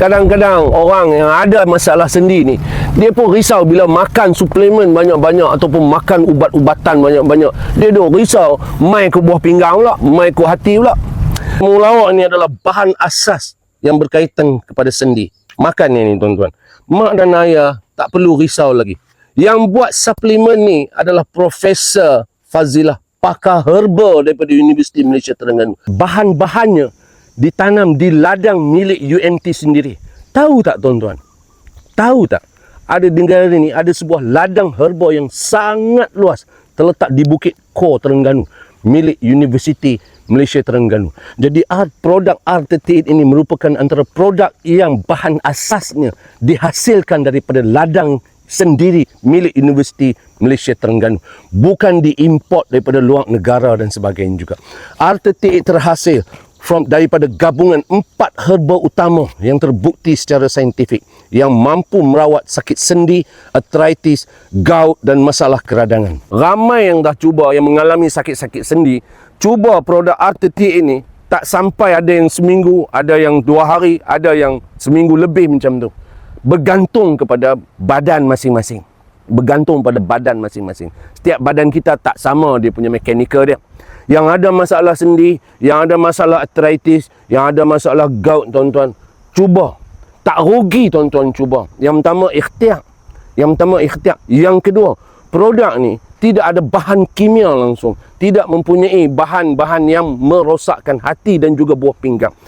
Kadang-kadang orang yang ada masalah sendi ni, dia pun risau bila makan suplemen banyak-banyak ataupun makan ubat-ubatan banyak-banyak. Dia duk risau, mai ke buah pinggang pula, mai ke hati pula. Temulawak ni adalah bahan asas yang berkaitan kepada sendi. Makan ni tuan-tuan. Mak dan ayah tak perlu risau lagi. Yang buat suplemen ni adalah Profesor Fazilah, pakar herba daripada Universiti Malaysia Terengganu. Bahan-bahannya ditanam di ladang milik UMT sendiri. Tahu tak tuan-tuan? Tahu tak? Ada di negara ni ada sebuah ladang herba yang sangat luas terletak di Bukit Kor, Terengganu, milik Universiti Malaysia Terengganu. Jadi produk R38 ini merupakan antara produk yang bahan asasnya dihasilkan daripada ladang sendiri milik Universiti Malaysia Terengganu, bukan diimport daripada luar negara dan sebagainya juga. R38 terhasil daripada gabungan 4 herba utama yang terbukti secara saintifik yang mampu merawat sakit sendi, arthritis, gout dan masalah keradangan. Ramai yang dah cuba, yang mengalami sakit-sakit sendi, cuba produk R38 ini, tak sampai ada yang seminggu, ada yang 2 hari, ada yang seminggu lebih macam tu. Bergantung kepada badan masing-masing. Bergantung pada badan masing-masing. Setiap badan kita tak sama dia punya mekanikal dia. Yang ada masalah sendi, yang ada masalah arthritis, yang ada masalah gout, tuan-tuan, cuba. Tak rugi tuan-tuan cuba. Yang pertama ikhtiar. Yang kedua, produk ni tidak ada bahan kimia langsung. Tidak mempunyai bahan-bahan yang merosakkan hati dan juga buah pinggang.